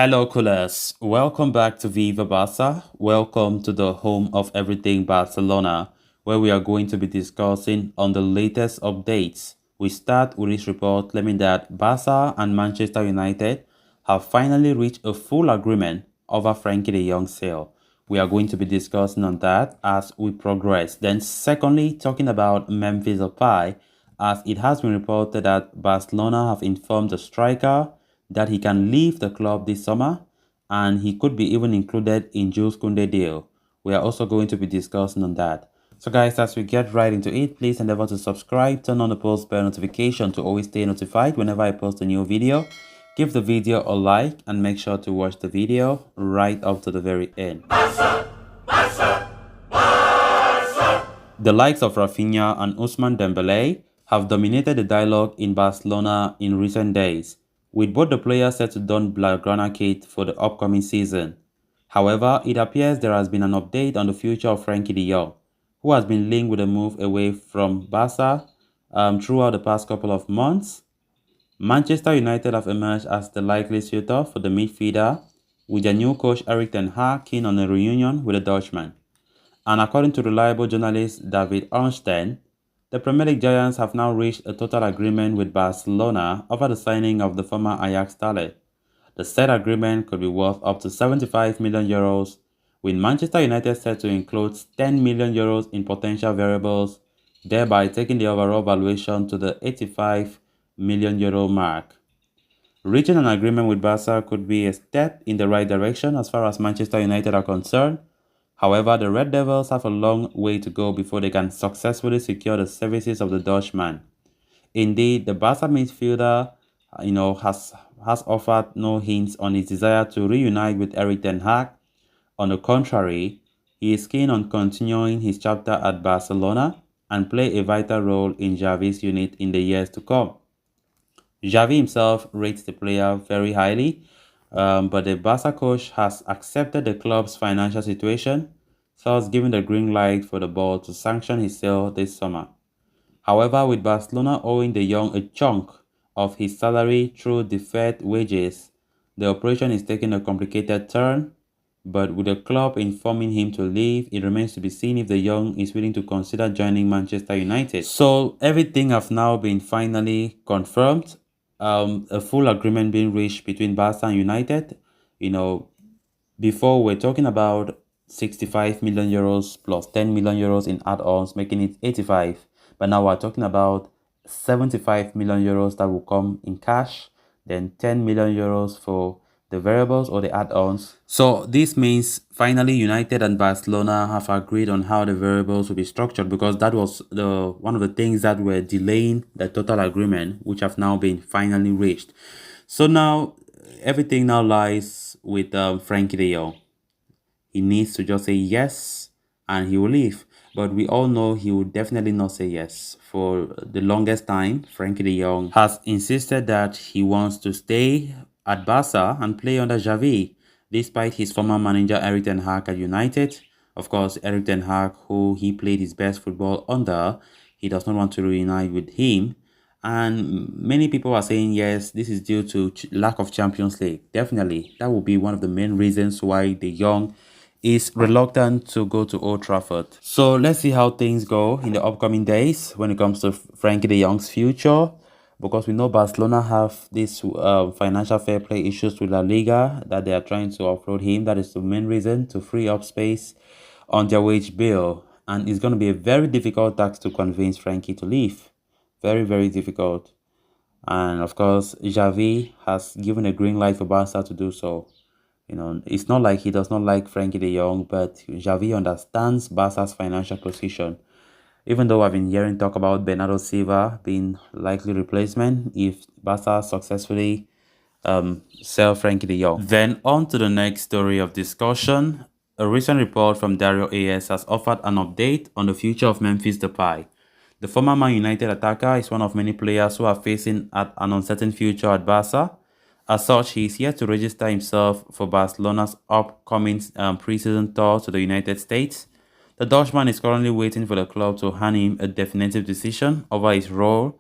Hello, coolers. Welcome back to Viva Barca. Welcome to the home of everything Barcelona, where we are going to be discussing on the latest updates. We start with this report claiming that Barca and Manchester United have finally reached a full agreement over Frankie de Jong sale. We are going to be discussing on that as we progress. Then secondly, talking about Memphis Depay, as it has been reported that Barcelona have informed the striker that he can leave the club this summer and he could be even included in Jules Koundé deal. We are also going to be discussing on that. So guys, as we get right into it, please endeavor to subscribe, turn on the post bell notification to always stay notified whenever I post a new video. Give the video a like and make sure to watch the video right up to the very end. The likes of Rafinha and Ousmane Dembélé have dominated the dialogue in Barcelona in recent days, with both the players set to don Blaugrana kit for the upcoming season. However, it appears there has been an update on the future of Frankie de Jong, who has been linked with a move away from Barca throughout the past couple of months. Manchester United have emerged as the likely suitor for the midfielder, with their new coach Erik ten Hag keen on a reunion with the Dutchman. And according to reliable journalist David Ornstein, the Premier League giants have now reached a total agreement with Barcelona over the signing of the former Ajax starlet. The said agreement could be worth up to 75 million euros, with Manchester United set to include 10 million euros in potential variables, thereby taking the overall valuation to the 85 million euro mark. Reaching an agreement with Barca could be a step in the right direction as far as Manchester United are concerned. However, the Red Devils have a long way to go before they can successfully secure the services of the Dutchman. Indeed, the Barca midfielder, has offered no hints on his desire to reunite with Erik ten Hag. On the contrary, he is keen on continuing his chapter at Barcelona and play a vital role in Xavi's unit in the years to come. Xavi himself rates the player very highly, but the Barca coach has accepted the club's financial situation, thus giving the green light for the ball to sanction his sale this summer. However, with Barcelona owing de Jong a chunk of his salary through deferred wages, the operation is taking a complicated turn, but with the club informing him to leave, it remains to be seen if de Jong is willing to consider joining Manchester United. So everything have now been finally confirmed. A full agreement being reached between Barca and United. Before we're talking about 65 million euros plus 10 million euros in add-ons, making it 85. But now we're talking about 75 million euros that will come in cash, then 10 million euros for the variables or the add-ons. So this means finally United and Barcelona have agreed on how the variables will be structured, because that was one of the things that were delaying the total agreement, which have now been finally reached. So now everything now lies with Frankie de Jong. He needs to just say yes and he will leave. But we all know he will definitely not say yes. For the longest time, Frenkie de Jong has insisted that he wants to stay at Barca and play under Xavi, despite his former manager Erik ten Hag at United. Of course, Erik ten Hag, who he played his best football under, he does not want to reunite with him. And many people are saying, yes, this is due to lack of Champions League. Definitely, that will be one of the main reasons why de Jong is reluctant to go to Old Trafford. So let's see how things go in the upcoming days when it comes to Frankie de Jong's future, because we know Barcelona have these financial fair play issues with La Liga that they are trying to offload him. That is the main reason, to free up space on their wage bill. And it's going to be a very difficult task to convince Frankie to leave. Very, very difficult. And of course, Xavi has given a green light for Barca to do so. It's not like he does not like Frankie de Jong, but Xavi understands Barca's financial position. Even though I've been hearing talk about Bernardo Silva being likely replacement if Barca successfully sell Frankie de Jong. Then on to the next story of discussion. A recent report from Dario AS has offered an update on the future of Memphis Depay. The former Man United attacker is one of many players who are facing an uncertain future at Barca. As such, he is yet to register himself for Barcelona's upcoming pre-season tour to the United States. The Dutchman is currently waiting for the club to hand him a definitive decision over his role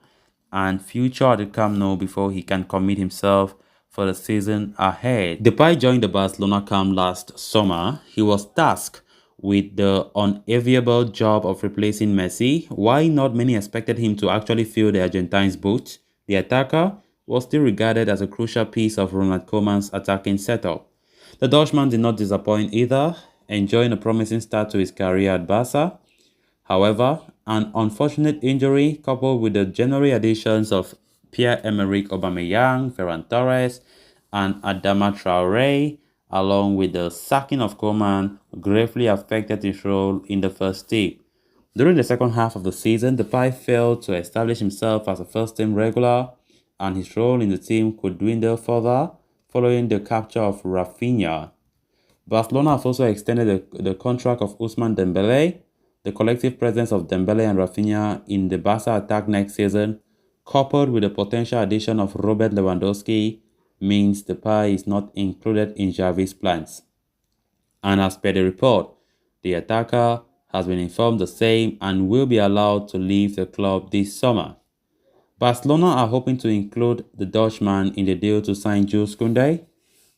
and future at the Camp Nou before he can commit himself for the season ahead. Depay joined the Barcelona camp last summer. He was tasked with the unenviable job of replacing Messi. Why not many expected him to actually fill the Argentine's boot? The attacker was still regarded as a crucial piece of Ronald Koeman's attacking setup. The Dutchman did not disappoint either, enjoying a promising start to his career at Barca. However, an unfortunate injury coupled with the January additions of Pierre-Emerick Aubameyang, Ferran Torres, and Adama Traoré, along with the sacking of Koeman, gravely affected his role in the first team. During the second half of the season, Depay failed to establish himself as a first-team regular, and his role in the team could dwindle further following the capture of Rafinha. Barcelona has also extended the contract of Ousmane Dembélé. The collective presence of Dembélé and Rafinha in the Barca attack next season, coupled with the potential addition of Robert Lewandowski, means Depay is not included in Xavi's plans. And as per the report, the attacker has been informed the same and will be allowed to leave the club this summer. Barcelona are hoping to include the Dutchman in the deal to sign Jules Koundé,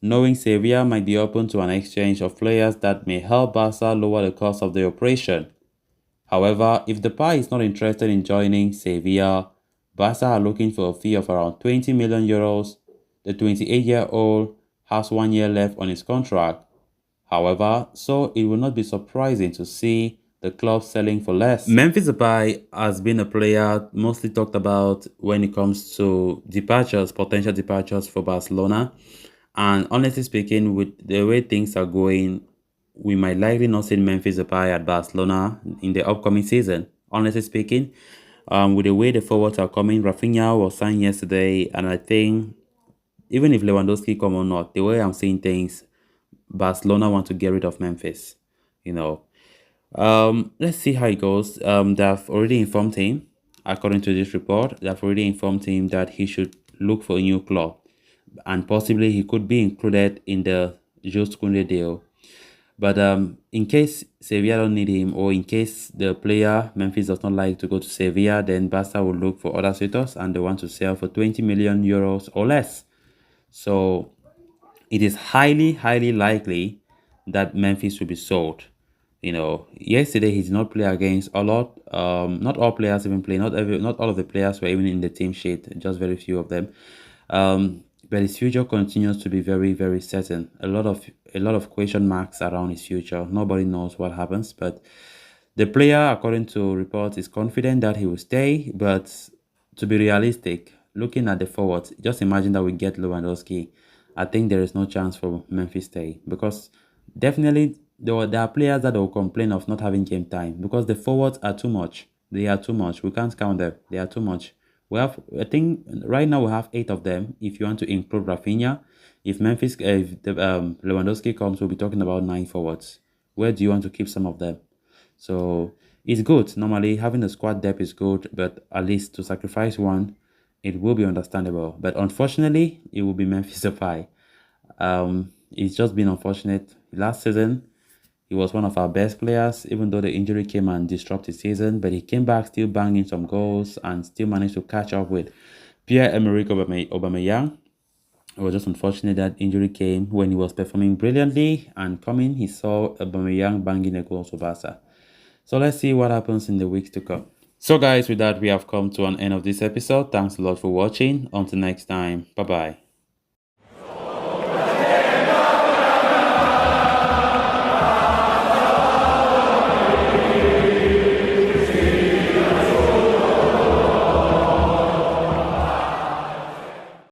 knowing Sevilla might be open to an exchange of players that may help Barca lower the cost of the operation. However, if Depay is not interested in joining Sevilla, Barca are looking for a fee of around 20 million euros. The 28-year-old has 1 year left on his contract. However, so it will not be surprising to see the club selling for less. Memphis Depay has been a player mostly talked about when it comes to departures, potential departures for Barcelona. And honestly speaking, with the way things are going, we might likely not see Memphis Depay at Barcelona in the upcoming season. Honestly speaking, with the way the forwards are coming, Rafinha was signed yesterday, and I think even if Lewandowski come or not, the way I'm seeing things, Barcelona want to get rid of Memphis. You know, let's see how it goes. They've already informed him, according to this report, they've already informed him that he should look for a new club, and possibly he could be included in the Jules Koundé deal. But in case Sevilla don't need him, or in case the player Memphis does not like to go to Sevilla, then Barca will look for other suitors, and they want to sell for 20 million euros or less. So it is highly, highly likely that Memphis will be sold. You know, yesterday he did not play against a lot. Not all players even play. Not all of the players were even in the team sheet. Just very few of them. But his future continues to be very, very certain. A lot of question marks around his future. Nobody knows what happens, but the player, according to reports, is confident that he will stay. But to be realistic, looking at the forwards, just imagine that we get Lewandowski. I think there is no chance for Memphis stay, because definitely there are players that will complain of not having game time because the forwards are too much. They are too much. We can't count them. They are too much. We have, I think, right now we have 8 of them. If you want to include Rafinha, if Lewandowski comes, we'll be talking about 9 forwards. Where do you want to keep some of them? So it's good. Normally, having a squad depth is good, but at least to sacrifice one, it will be understandable. But unfortunately, it will be Memphis Depay. It's just been unfortunate. Last season, he was one of our best players, even though the injury came and disrupted his season. But he came back still banging some goals and still managed to catch up with Pierre-Emerick Aubameyang. It was just unfortunate that injury came when he was performing brilliantly, and coming, he saw Aubameyang banging a goal for Barca. So let's see what happens in the weeks to come. So guys, with that, we have come to an end of this episode. Thanks a lot for watching. Until next time, bye-bye.